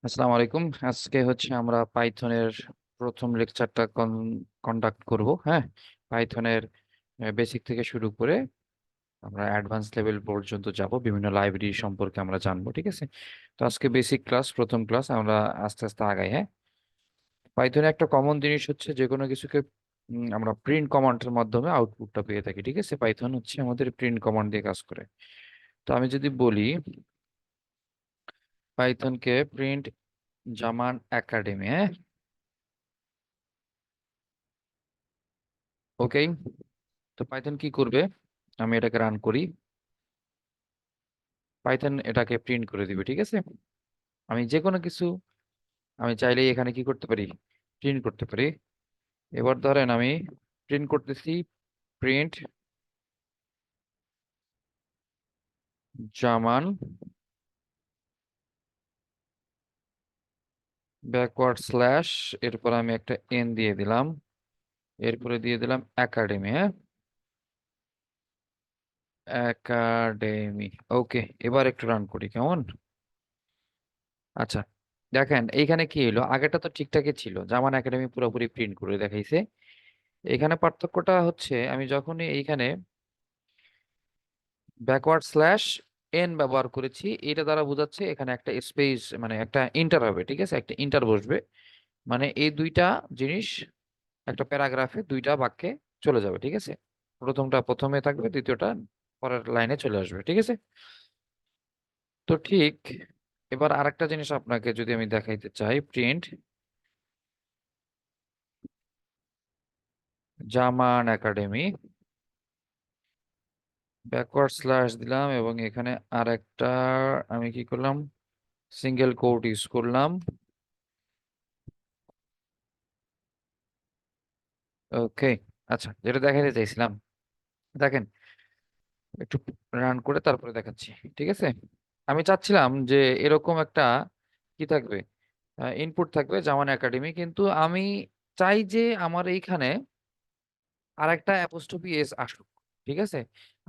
আসসালামু আলাইকুম। আজকে হচ্ছে আমরা পাইথনের প্রথম লেকচারটা কন্ডাক্ট করব। হ্যাঁ, পাইথনের বেসিক থেকে শুরু করে আমরা অ্যাডভান্স লেভেল পর্যন্ত যাব, বিভিন্ন লাইব্রেরি সম্পর্কে আমরা জানবো। ঠিক আছে, তো আজকে বেসিক ক্লাস, প্রথম ক্লাস, আমরা আস্তে আস্তে আগাই। হ্যাঁ, পাইথনে একটা কমন জিনিস হচ্ছে যে কোনো কিছুকে আমরা প্রিন্ট কমান্ডের মাধ্যমে আউটপুটটা পেয়ে থাকি। ঠিক আছে, পাইথন হচ্ছে আমাদের প্রিন্ট কমান্ড দিয়ে কাজ করে। তো আমি যদি বলি পাইথনকে প্রিন্ট জামান একাডেমি, হ্যাঁ, ওকে, তো পাইথন কি করবে? আমি এটাকে রান করি, পাইথন এটাকে প্রিন্ট করে দিবে। ঠিক আছে, আমি যে কোনো কিছু আমি চাইলেই এখানে কি করতে পারি, প্রিন্ট করতে পারি। এবার ধরেন আমি প্রিন্ট করতেছি, প্রিন্ট জামান ব্যাকওয়ার্ড স্ল্যাশ, এরপর আমি একটা এন দিয়ে দিলাম, এরপরে দিয়ে দিলাম একাডেমি। হ্যাঁ, একাডেমি, ওকে। এবার একটু রান করি, কেমন? আচ্ছা, দেখেন এইখানে কি হলো, আগেটা তো ঠিকঠাকই ছিল, জামান একাডেমি পুরোপুরি প্রিন্ট করে দেখাইছে। এখানে পার্থক্যটা হচ্ছে আমি যখনই এইখানে ব্যাকওয়ার্ড স্ল্যাশ এন ব্যবহার করেছি, এটা দ্বারা বোঝাচ্ছে এখানে একটা স্পেস, মানে একটা ইন্টার হবে। ঠিক আছে, একটা ইন্টার বসবে, মানে এই দুইটা জিনিস একটা প্যারাগ্রাফে, দুইটা বাক্যে চলে যাবে। ঠিক আছে, প্রথমটা প্রথমে থাকবে, দ্বিতীয়টা পরের লাইনে চলে আসবে। ঠিক আছে, তো ঠিক এবার আরেকটা জিনিস আপনাকে যদি আমি দেখাইতে চাই, প্রিন্ট জামান একাডেমি ব্যাকওয়ার্ড স্ল্যাশ দিলাম, এবং এখানে আরেকটা আমি কি করলাম, সিঙ্গেল কোট ইউজ করলাম। ওকে, আচ্ছা, যেটা দেখাতে চাইছিলাম, দেখেন, একটু রান করে তারপরে দেখাচ্ছি। ঠিক আছে, আমি চাচ্ছিলাম যে এরকম একটা কি থাকবে, ইনপুট থাকবে জামান একাডেমি, কিন্তু আমি চাই যে আমার এইখানে আর একটা অ্যাপোস্ট্রোফি এস আসুক। ঠিক আছে,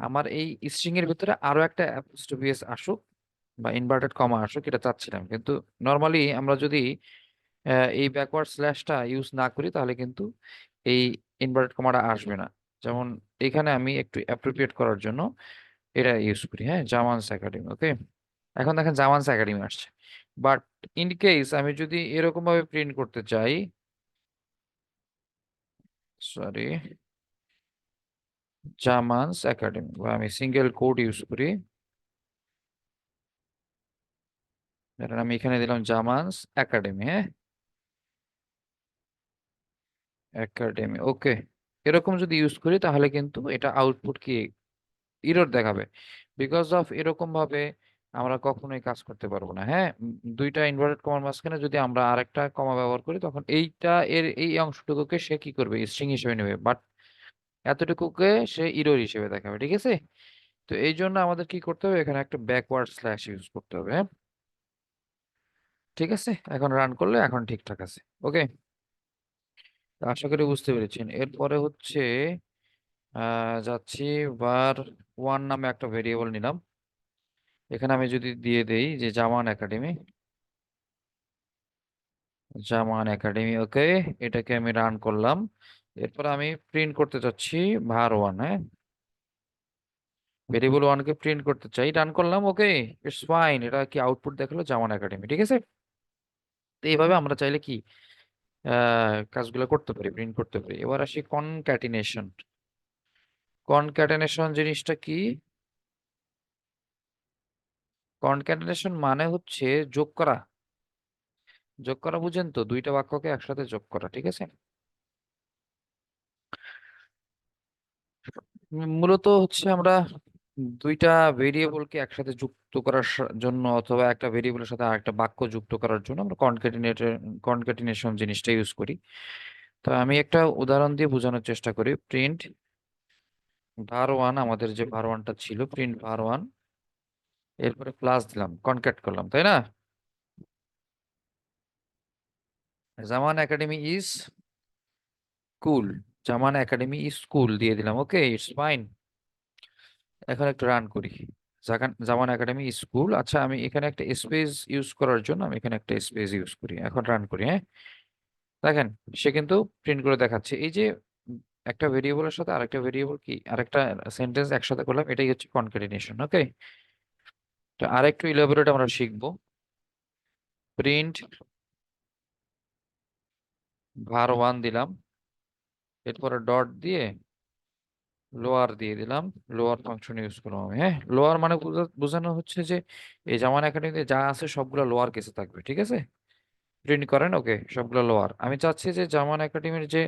আমার এই স্ট্রিং এর ভিতরে আরো একটা অ্যাপোস্ট্রোফি এস আসুক বা ইনভার্টেড কমা আসুক, এটা চাচ্ছিলাম। কিন্তু নর্মালি আমরা যদি এই ব্যাকওয়ার্ড স্ল্যাশটা ইউজ না করি তাহলে কিন্তু এই ইনভার্টেড কমাটা আসবে না। যেমন এখানে আমি একটু অ্যাপ্রোপ্রিয়েট করার জন্য এটা ইউজ করি, হ্যাঁ, জামানস একাডেমি। ওকে, এখন দেখেন জামানস একাডেমি আসছে, বাট ইন কেস আমি যদি এরকম ভাবে প্রিন্ট করতে চাই, সরি, জামানস একাডেমি, বা আমি সিঙ্গেল কোড ইউজ করি, ধরেন আমি এখানে দিলাম জামানস একাডেমি, হ্যাঁ, একাডেমি, ওকে। এরকম যদি ইউজ করি তাহলে কিন্তু এটা আউটপুট কি ইরর দেখাবে। বিকজ অফ এরকম ভাবে আমরা কখনোই কাজ করতে পারবো না। হ্যাঁ, দুইটা ইনভার্টেড কমার মাঝখানে যদি আমরা আরেকটা কমা ব্যবহার করি, তখন এইটা এর এই অংশটুকুকে সে কি করবে, স্ট্রিং হিসেবে নেবে, বাট এতটুকুকে সে ইরর হিসেবে দেখাবে। ঠিক আছে, তো এই জন্য আমাদের কি করতে হবে, এখানে একটা ব্যাকওয়ার্ড স্ল্যাশ ইউজ করতে হবে। হ্যাঁ, ঠিক আছে, এখন রান করলে এখন ঠিকঠাক আছে। ওকে, আশা করি বুঝতে পেরেছেন। এরপরে হচ্ছে যাচ্ছি, var ওয়ান নামে একটা ভেরিয়েবল নিলাম। এখানে আমি যদি দিয়ে দেই যে জামান একাডেমি, জামান একাডেমি, ওকে, এটাকে আমি রান করলাম। এরপর আমি প্রিন্ট করতে চাচ্ছি var ওয়ান, হ্যাঁ, ভেরিয়েবল ওয়ানকে প্রিন্ট করতে চাই, রান করলাম। ওকে, ইটস ফাইন, এটা কি আউটপুট দেখালো, জামান একাডেমি। ঠিক আছে, তো এইভাবে আমরা চাইলে কি কাজগুলো করতে পারি, প্রিন্ট করতে পারি। এবার আসি কনক্যাটিনেশন। কনক্যাটিনেশন জিনিসটা কি? কনক্যাটিনেশন মানে হচ্ছে যোগ করা। যোগ করা বুঝেন তো, দুইটা বাক্যকে একসাথে যোগ করা। ঠিক আছে, মূলত হচ্ছে আমরা দুইটা ভেরিয়েবলকে একসাথে যুক্ত করার জন্য, অথবা একটা ভেরিয়েবলের সাথে আরেকটা বাক্য যুক্ত করার জন্য আমরা কনক্যাটিনেশন জিনিসটা ইউজ করি। তো আমি একটা উদাহরণ দিয়ে বোঝানোর চেষ্টা করি। প্রিন্ট var ওয়ান, আমাদের যে var ওয়ানটা ছিল, প্রিন্ট var ওয়ান, এরপরে প্লাস দিলাম, কনক্যাট করলাম, তাই না? Zaman academy is cool, Zaman academy is cool দিয়ে দিলাম। Okay, it's fine. এখন একটু রান করি, জামান একাডেমি স্কুল। আচ্ছা, আমি এখানে একটা স্পেস ইউজ করার জন্য আমি এখানে একটা স্পেস ইউজ করি, এখন রান করি। হ্যাঁ, দেখেন সে কিন্তু প্রিন্ট করে দেখাচ্ছে। এই যে একটা ভেরিয়েবলের সাথে আরেকটা ভেরিয়েবল কি আরেকটা সেন্টেন্স একসাথে করলাম, এটাই হচ্ছে কনক্যাটিনেশন। ওকে, তো আরেকটু ইলাবোরেট আমরা শিখবো। প্রিন্ট var1 দিলাম, এরপরে ডট দিয়ে লোয়ার দিয়ে দিলাম। লোয়ার ফাংশন ইউজ করলাম আমি। হ্যাঁ, লোয়ার মানে বোঝানো হচ্ছে যে এই জামান একাডেমিতে যা আছে সবগুলো লোয়ার কেসে থাকবে, ঠিক আছে। প্রিন্ট করেন, ওকে, সবগুলো লোয়ার। আমি চাচ্ছি যে জামান একাডেমির যে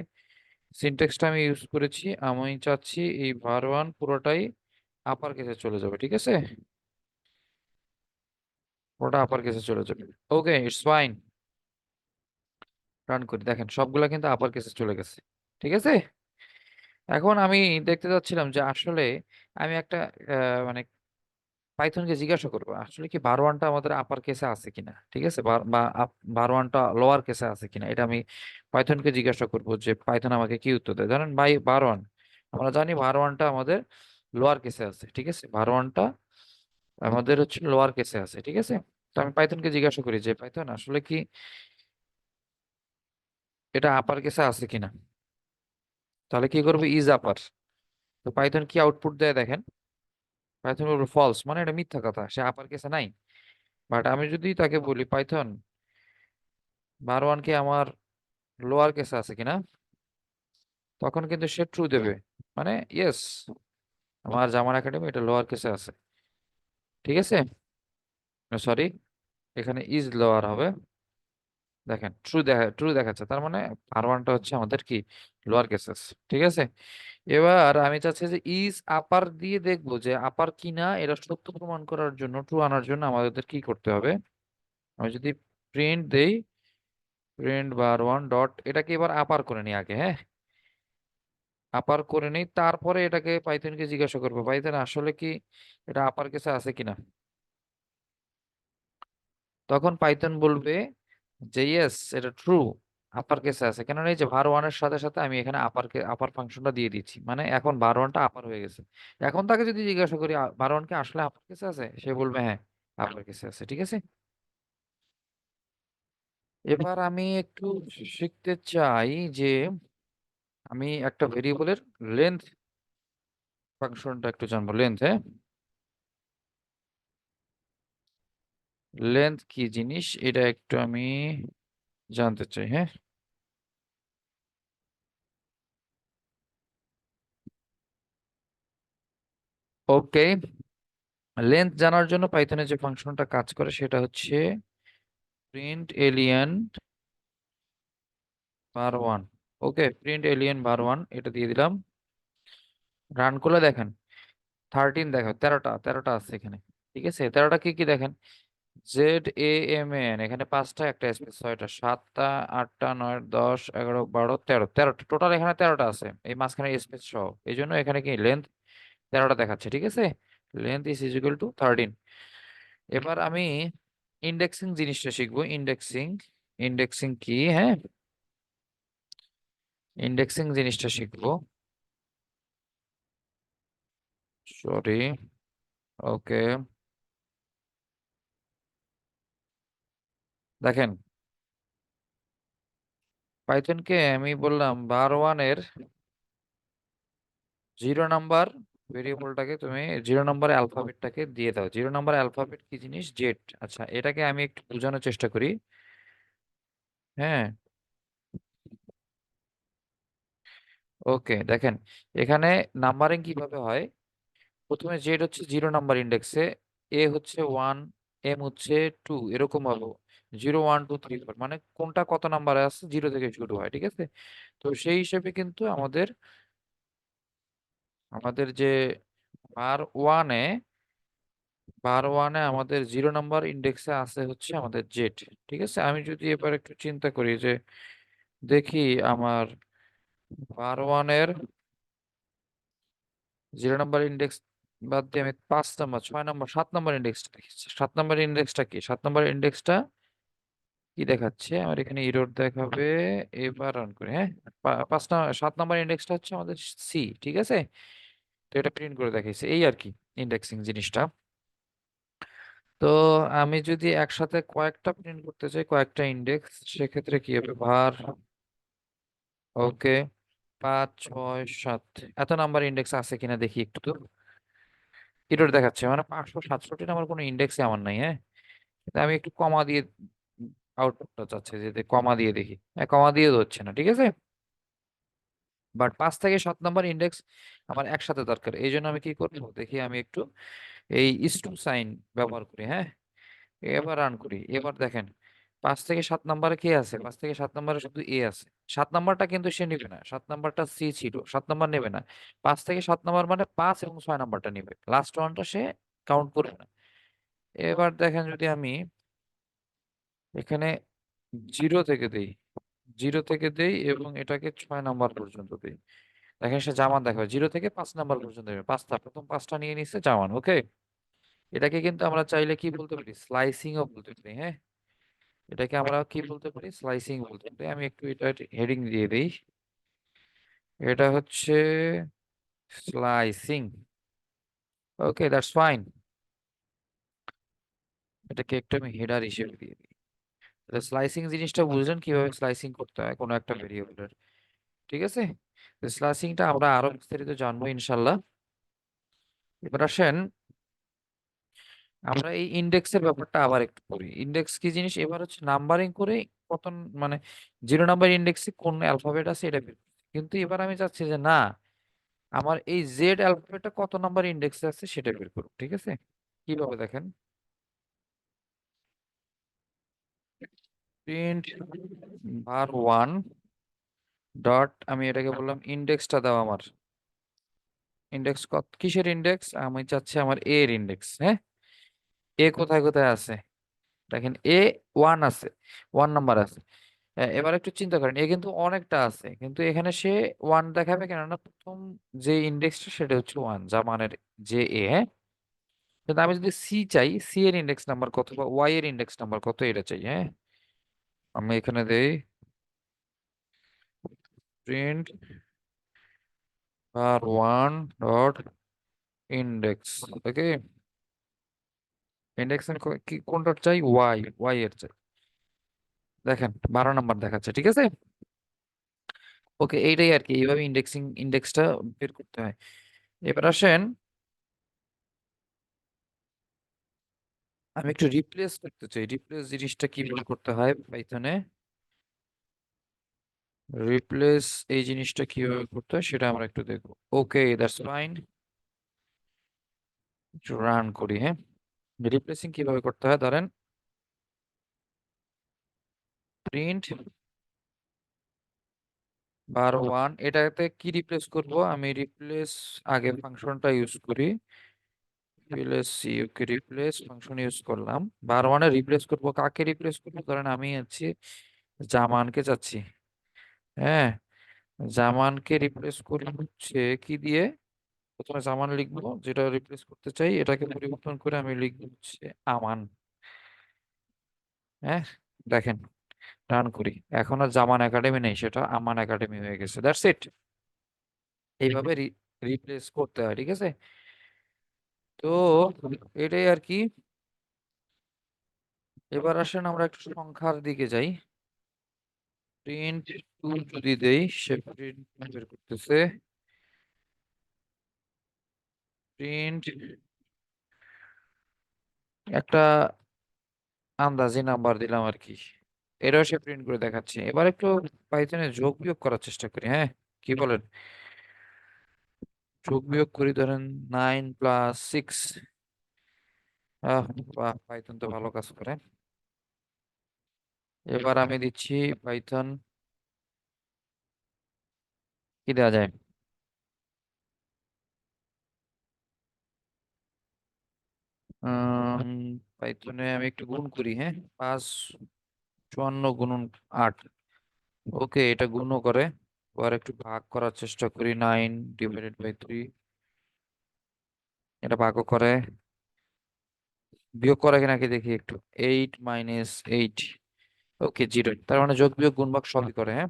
সিনট্যাক্সটা আমি ইউজ করেছি, আমি চাচ্ছি এই var1 পুরোটাই আপার কেসে চলে যাবে, ঠিক আছে। পুরোটা আপার কেসে চলে যাবে। ওকে, ইটস ফাইন। রান করি, দেখেন সবগুলা কিন্তু আপার কেসে চলে গেছে, ঠিক আছে। এখন আমি দেখতে চাচ্ছিলাম যে আসলে আমি একটা মানে পাইথনকে জিজ্ঞাসা করবো আসলে কি var1টা আমাদের আপার কেসে আছে কিনা, ঠিক আছে, বা var1টা লোয়ার কেসে আছে কিনা। এটা আমি পাইথনকে জিজ্ঞাসা করবো যে পাইথন আমাকে কি উত্তর দেয়। ধরেন বাই var1, আমরা জানি var1টা আমাদের লোয়ার কেসে আছে, ঠিক আছে। var1টা আমাদের হচ্ছে লোয়ার কেসে আছে, ঠিক আছে। তো আমি পাইথনকে জিজ্ঞাসা করি যে পাইথন আসলে কি এটা আপার কেসে আছে কিনা। তাহলে কি করবে, ইজ আপার। তো পাইথন কি আউটপুট দেয় দেখেন। পাইথন বলবে ফলস, মানে এটা মিথ্যা কথা, সে আপার কেসে নাই। বাট আমি যদি তাকে বলি পাইথন var1 কি আমার লোয়ার কেসে আছে কিনা, তখন কিন্তু সে ট্রু দেবে, মানে ইয়েস, আমার জামান একাডেমি এটা লোয়ার কেসে আছে, ঠিক আছে। সরি, এখানে ইজ লোয়ার হবে। দেখেন ট্রু দেখাচ্ছে, তার মানে var1টা হচ্ছে আমাদের কি লোয়ার কেসেস, ঠিক আছে। এবার আমি চাচ্ছি যে ইজ আপার দিয়ে দেখবো যে আপার কিনা, এটা সত্য প্রমাণ করার জন্য, ট্রু আনার জন্য আমাদের কি করতে হবে। আমি যদি প্রিন্ট দেই, প্রিন্ট var1 ডট, এটাকে এবার আপার করে নিই আগে। হ্যাঁ, আপার করে নেই, তারপরে এটাকে পাইথনকে জিজ্ঞাসা করবো পাইথন আসলে কি এটা আপার কেসে আছে কিনা। তখন পাইথন বলবে যে ইয়েস, এটা ট্রু, আপার কেসে আছে। কেননা এই যে var1 এর সাথে সাথে আমি এখানে আপার ফাংশনটা দিয়ে দিচ্ছি, মানে এখন var1টা আপার হয়ে গেছে। এখন তাকে যদি জিজ্ঞাসা করি var1 কি আসলে আপার কেসে আছে, সে বলবে হ্যাঁ আপার কেসে আছে, ঠিক আছে। এবার আমি একটু শিখতে চাই যে আমি একটা ভেরিয়েবলের লেন্থ ফাংশনটা একটু জানবো। লেন্থ, হ্যাঁ, লেন্থ কি জিনিস এটা একটু আমি জানতে চাই। হ্যাঁ, ওকে। লেন্থ জানার জন্য পাইথনে যে ফাংশনটা কাজ করে সেটা হচ্ছে প্রিন্ট এলিয়েন var1। ওকে, প্রিন্ট এলিয়েন var1 এটা দিয়ে দিলাম। রান করলে দেখেন 13 দেখো, তেরোটা আছে এখানে, ঠিক আছে। তেরোটা কি কি দেখেন, ZAMN, এখানে পাঁচটা, একটা স্পেস, ছয়টা, সাতটা, আটটা, নয়, 10, 11, 12, 13, 13টা টোটাল, এখানে 13টা আছে এই মাঝখানে স্পেস সহ। এই জন্য এখানে কি লেন্থ 13টা দেখাচ্ছে, ঠিক আছে। Length is equal to 13। এবার আমি ইন্ডেক্সিং জিনিসটা শিখবো। ইন্ডেক্সিং, ইন্ডেক্সিং কি, হ্যাঁ, ইন্ডেক্সিং জিনিসটা শিখবো। সরি, ওকে। দেখেন পাইথনকে আমি বললাম var1 এর 0 নাম্বার ভেরিয়েবলটাকে তুমি 0 নাম্বার অ্যালফাবেটটাকে দিয়ে দাও। 0 নাম্বার অ্যালফাবেট কি জিনিস, জেড। আচ্ছা, এটাকে আমি একটু বোঝানোর চেষ্টা করি। হ্যাঁ, ওকে, দেখেন এখানে নাম্বারিং কিভাবে হয়। প্রথমে জেড হচ্ছে 0 নাম্বার ইন্ডেক্সে, এ হচ্ছে 1, এম হচ্ছে 2, এরকম ভাবে 0, 1, 2, 3, 4, মানে কোনটা কত নাম্বারে আছে, 0 থেকে শুরু হয়, ঠিক আছে। তো সেই হিসেবে কিন্তু আমাদের আমাদের যে বার ওয়ানে আমাদের 0 নাম্বার ইন্ডেক্সে আছে হচ্ছে আমাদের জেড, ঠিক আছে। আমি যদি এবার একটু চিন্তা করি যে দেখি আমার বার 1 0 নাম্বার ইন্ডেক্স বাদ দিয়ে আমি 5 নাম্বার, 6 নাম্বার, 7 নাম্বার ইন্ডেক্সটা দেখি। 7 নাম্বার ইন্ডেক্সটা কি, 7 নাম্বার ইন্ডেক্সটা কি দেখাচ্ছে আমার এখানে, ইরর দেখাবে। এবার রান করি। হ্যাঁ, 7 নাম্বার ইন্ডেক্সটা হচ্ছে আমাদের সি, ঠিক আছে। তো এটা প্রিন্ট করে দেখাইছে, এই আর কি ইন্ডেক্সিং জিনিসটা। তো আমি যদি একসাথে কয়েকটা প্রিন্ট করতে চাই, কয়েকটা ইন্ডেক্স, সেক্ষেত্রে কি হবে? ভার ওকে 5 6 7, এত নাম্বার ইন্ডেক্স আছে কিনা দেখি একটু। তো এরর দেখাচ্ছে, মানে 567 নাম্বার কোনো ইন্ডেক্সই আমার নাই। হ্যাঁ, কিন্তু আমি একটু কমা দিয়ে আউটপুটটা চাচ্ছে, যে কমা দিয়ে দেখি। হ্যাঁ, কমা দিয়ে হচ্ছে না, ঠিক আছে। বাট 5 থেকে 7 নাম্বার ইন্ডেক্স আমার একসাথে দরকার। এই জন্য আমি কি করবো দেখি, আমি একটু এই ইস টু সাইন ব্যবহার করি। হ্যাঁ, এবার রান করি। এবার দেখেন 5 থেকে 7 নাম্বারে কে আছে? 5 থেকে 7 নাম্বারে শুধু এ আছে। 7 নাম্বারটা কিন্তু সে নিবে না, 7 নাম্বারটা সি ছিল, 7 নাম্বার নেবে না। 5 থেকে 7 নাম্বার মানে 5 এবং 6 নাম্বারটা নিবে, লাস্ট ওয়ানটা সে কাউন্ট করবে না। এবার দেখেন যদি আমি এখানে জিরো থেকে দেই, জিরো থেকে দেই এবং এটাকে 6 নাম্বার পর্যন্ত দেই, দেখেন সে জামান দেখাবে। 0 থেকে 5 নাম্বার পর্যন্ত দেবে, পাঁচটা, প্রথম পাঁচটা নিয়ে নিচ্ছে জামান। ওকে, এটাকে কিন্তু আমরা চাইলে কি বলতে পারি? স্লাইসিংও বলতে পারি। হ্যাঁ, এটাকে আমরা কি বলতে পারি? স্লাইসিং বলতে পারি। আমি একটু এটা হেডিং দিয়ে দিই, এটা হচ্ছে স্লাইসিং। Okay, that's fine. এটাকে একটু আমি হেডার হিসেবে দিয়ে দিই। স্লাইসিং জিনিসটা বুঝলেন, কিভাবে স্লাইসিং করতে হয় কোনো একটা ভেরিয়েবলের। ঠিক আছে, স্লাইসিংটা আমরা আরো বিস্তারিত জানবো ইনশাল্লাহ। এবার আসেন আমরা এই ইন্ডেক্সের ব্যাপারটা আবার একটু করি। ইন্ডেক্স কি জিনিস? এবার হচ্ছে নাম্বারিং করে কত, মানে 0 নাম্বার ইন্ডেক্সে কোন অ্যালফাবেট আছে এটা বের করতে। কিন্তু এবার আমি চাচ্ছি যে না, আমার এই জেড অ্যালফাবেটটা কত নাম্বার ইন্ডেক্সে আছে সেটা বের করব। ঠিক আছে, কিভাবে দেখেন, প্রিন্ট var 1 ডট, আমি এটাকে বললাম ইন্ডেক্সটা দাও আমার। ইন্ডেক্স কত, কিসের ইন্ডেক্স? আমি চাচ্ছি আমার এ এর ইন্ডেক্স। হ্যাঁ, এ কোথায় কোথায় আছে? দেখেন এ 1 আছে, 1 নাম্বার আছে। এবার একটু চিন্তা করেন, এ কিন্তু অনেকটা আছে, কিন্তু এখানে সে 1 দেখাবে কেননা প্রথম যে ইন্ডেক্সটা সেটা হচ্ছে 1, যা মানের যে এ। হ্যাঁ, কিন্তু আমি যদি সি চাই, সি এর ইন্ডেক্স নাম্বার কত বা ওয়াই এর ইন্ডেক্স নাম্বার কত এটা চাই। হ্যাঁ, আমি এখানে দেই প্রিন্ট var 1 ডট ইন্ডেক্স। ওকে, ইন্ডেক্স কি কোনটা চাই? ওয়াই, ওয়াই এর চাই। দেখেন 12 নাম্বার দেখাচ্ছে, ঠিক আছে। ওকে, এইটাই আর কি, এইভাবে ইন্ডেক্সটা বের করতে হয়। এবার আসেন আমি একটু রিপ্লেস করতে চাই। রিপ্লেস জিনিসটা কিভাবে করতে হয় পাইথনে? রিপ্লেস এই জিনিসটা কিভাবে করতে হয় সেটা আমরা একটু দেখবো। ওকে, দ্যাটস ফাইন। একটু রান করি। হ্যাঁ, রিপ্লেসিং কিভাবে করতে হয় ধরেন, প্রিন্ট বার 1, এটাতে কি রিপ্লেস করব? আমি রিপ্লেস আগে ফাংশনটা ইউজ করি, রিপ্লেস সি। ওকে, রিপ্লেস ফাংশন ইউজ করলাম। বার 1 এ রিপ্লেস করব, কাকে রিপ্লেস করব? ধরেন আমি আছি জামানকে চাচ্ছি। হ্যাঁ, জামানকে রিপ্লেস করব হচ্ছে কি দিয়ে? প্রথমে জামান লিখবো, যেটা রিপ্লেস করতে চাই এটাকে পরিবর্তন করে আমি লিখবো হচ্ছে আমান। হ্যাঁ, দেখেন রান করি, এখন আর জামান একাডেমি নেই, সেটা আমান একাডেমি হয়ে গেছে। That's it. এইভাবে রিপ্লেস করতে হয়, ঠিক আছে। তো এটাই আর কি। এবার আসেন আমরা একটু সংখ্যার দিকে যাই। প্রিন্ট 2 যদি দেই, সে প্রিন্ট বের করতেছে। প্রিন্ট একটা আন্দাজি নাম্বার দিলাম আর কি, এটাও সে প্রিন্ট করে দেখাচ্ছে। এবার একটু পাইথনে যোগ বিয়োগ করার চেষ্টা করি। হ্যাঁ, কি বলেন? যোগ বিয়োগ করি, ধরেন 9 + 6। আহ, বাহ, পাইথন তো ভালো কাজ করে। এবার আমি দিচ্ছি পাইথন, কি দেওয়া যায়? পাইথনে আমি একটু গুণ করি। হ্যাঁ, 5 54 × 8। ওকে, এটা গুণও করে। এবার একটু ভাগ করার চেষ্টা করি, 9/3। এটা ভাগও করে, বিয়োগ করে নাকি দেখি একটু। 8 - 8। ওকে, 0। তার মানে যোগ বিয়োগ গুণ ভাগ সবই করে। হ্যাঁ,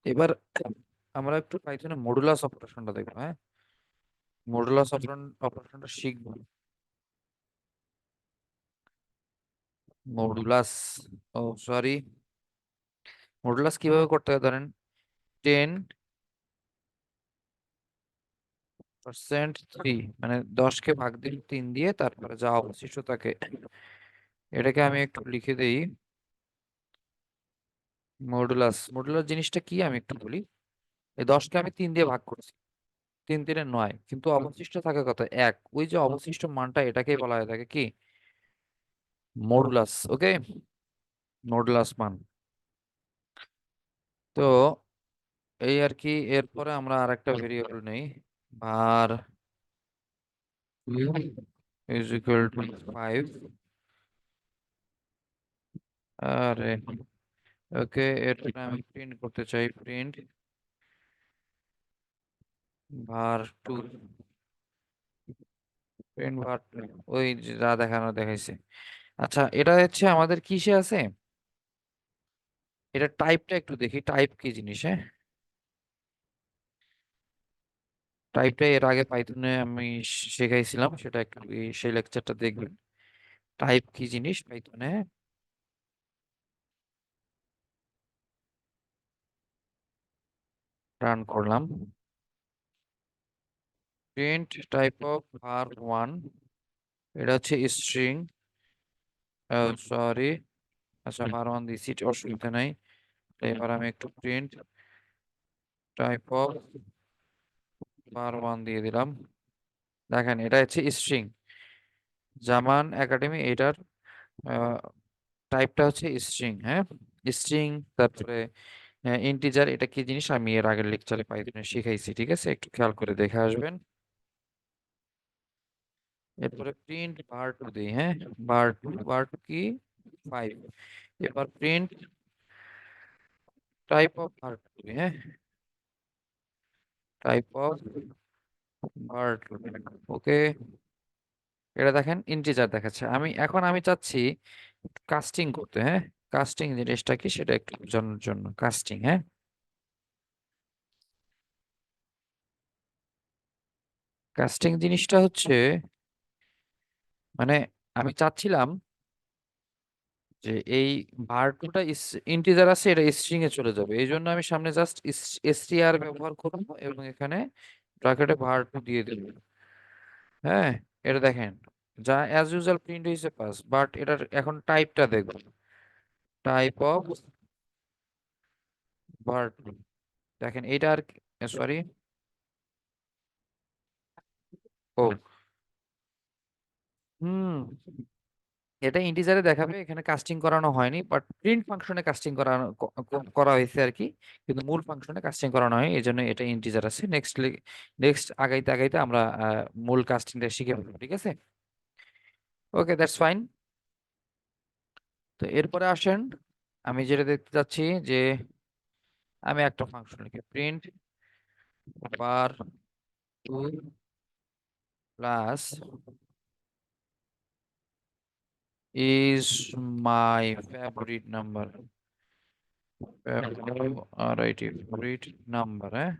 এবার আমরা একটু পাইথনে মডুলাস অপারেশনটা দেখবো। হ্যাঁ, মডুলাস অপারেশনটা শিখবো। মডুলাস, ও সরি, মডুলাস কিভাবে করতে হয় ধরেন 10% 3, মানে 10কে ভাগ দিন 3 দিয়ে, তারপরে যা অবশিষ্ট থাকে এটাকে আমি একটু লিখে দেই। মডুলাস, মডুলাস জিনিসটা কি আমি একটু বলি। এই 10কে আমি 3 দিয়ে ভাগ করছি, 3 3 9, কিন্তু অবশিষ্ট থাকে কত, 1। ওই যে অবশিষ্ট মানটা এটাকেই বলা হয়ে থাকে কি, মডুলাস। ওকে, মডুলাস মান। তো এই আর কি, এরপরে আমরা আরেকটা ভেরিয়েবল নেই, var ইজ ইকুয়াল টু 5। আরে ওকে, এরপরে আমি প্রিন্ট করতে চাই, প্রিন্ট var 2, প্রিন্ট var 2, ওই যে যা দেখানো দেখাইছে। আচ্ছা, এটা হচ্ছে আমাদের কিসে আছে, এটা টাইপটা একটু দেখি, টাইপ কি জিনিস, হ্যাঁ। টাইপটা এর আগে পাইথনে আমি শেখাইছিলাম, সেটা একটু সেই লেকচারটা দেখবেন। টাইপ কি জিনিস পাইথনে, রান করলাম, প্রিন্ট টাইপ অফ var 1, এটা হচ্ছে স্ট্রিং, সরি, আচ্ছা var 1 দিছি, অসুবিধা নাই। এবার আমি একটু প্রিন্ট টাইপ অফ var 1 দিয়ে দিলাম। দেখেন এটা হচ্ছে স্ট্রিং, জামান একাডেমি, এটার টাইপটা হচ্ছে স্ট্রিং, হ্যাঁ, স্ট্রিং। তারপরে ইন্টিজার, এটা কি জিনিস আমি এর আগের লেকচারে পাইথনে শিখাইছি, ঠিক আছে, একটু খেয়াল করে দেখে আসবেন। এরপরে প্রিন্ট var 2 দিই, হ্যাঁ, var 2 কি 5। এবার প্রিন্ট টাইপ অফ var 2 দিই, হ্যাঁ, টাইপ অফ var 2। ওকে, এটা দেখেন ইন্টিজার দেখাচ্ছে। আমি চাচ্ছি কাস্টিং করতে, হ্যাঁ। কাস্টিং জিনিসটা কি সেটা একটু বোঝানোর জন্য, কাস্টিং, হ্যাঁ, কাস্টিং জিনিসটা হচ্ছে, মানে আমি চাচ্ছিলাম যে এই var 2টা ইন্টিজার আছে, এটা স্ট্রিং এ চলে যাবে, এই জন্য আমি সামনে জাস্ট str ব্যবহার করব এবং এখানে ব্র্যাকেটে var 2 দিয়ে দেব, হ্যাঁ। এটা দেখেন, যা অ্যাজ ইউজুয়াল প্রিন্ট হয়েছে পাস, বাট এটার এখন টাইপটা দেখব, টাইপ অফ var 2। দেখেন এটা আর, সরি, ও, হুম, এটা ইন্টিজারে দেখাবে, এখানে কাস্টিং করানো হয়নি, বাট প্রিন্ট ফাংশনে কাস্টিং করানো করা হয়েছে আর কি, কিন্তু মূল ফাংশনে কাস্টিং করানো হয়, এই জন্য এটা ইন্টিজার আছে। নেক্সট, নেক্সট আগাইতে আগাইতে আমরা মূল কাস্টিংটা শিখে ফেলবো, ঠিক আছে। ওকে, দ্যাটস ফাইন। তো এরপরে আসেন, আমি যেটা দেখতে চাচ্ছি যে আমি একটা ফাংশন লিখি, print var 2 plus is my favourite number, favourite number, হ্যাঁ।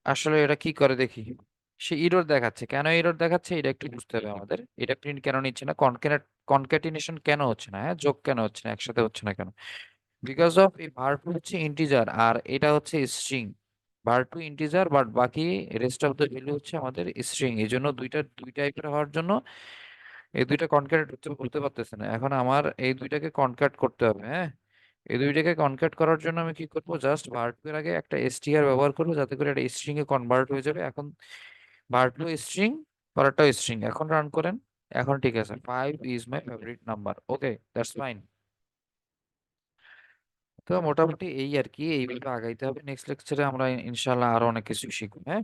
আসলে এটা কি করে দেখি, সে এরর দেখাচ্ছে, কেন এরর দেখাচ্ছে এটা একটু বুঝতে হবে আমাদের। এটা প্রিন্ট কেন নিচ্ছে না, কনক্যাটিনেশন কেন হচ্ছে না, হ্যাঁ, যোগ কেন হচ্ছে না, একসাথে হচ্ছে না কেন, বিকজ অফ এই var 2 হচ্ছে ইন্টিজার আর এটা হচ্ছে স্ট্রিং। var 2 ইন্টিজার, বাট বাকি রেস্ট অফ দ্য ভ্যালু হচ্ছে আমাদের স্ট্রিং, এই জন্য দুই টাইপের হওয়ার জন্য এই দুইটা কনক্যাট হতে পারতেছে না। এখন আমার এই দুইটাকে কনক্যাট করতে হবে, হ্যাঁ। এই দুইটাকে কনক্যাট করার জন্য আমি কি করবো, জাস্ট var 2 এর আগে একটা str ব্যবহার করবো, যাতে করে এটা স্ট্রিং এ কনভার্ট হয়ে যাবে। এখন var 2 স্ট্রিং, পরেরটাও স্ট্রিং, এখন রান করেন। এখন ঠিক আছে, 5 is my favourite number, okay, that's fine. তো মোটামুটি এই আর কি, এইভাবে আগাইতে হবে। নেক্সট লেকচারে আমরা ইনশাল্লাহ আরো অনেক কিছু শিখবো, হ্যাঁ।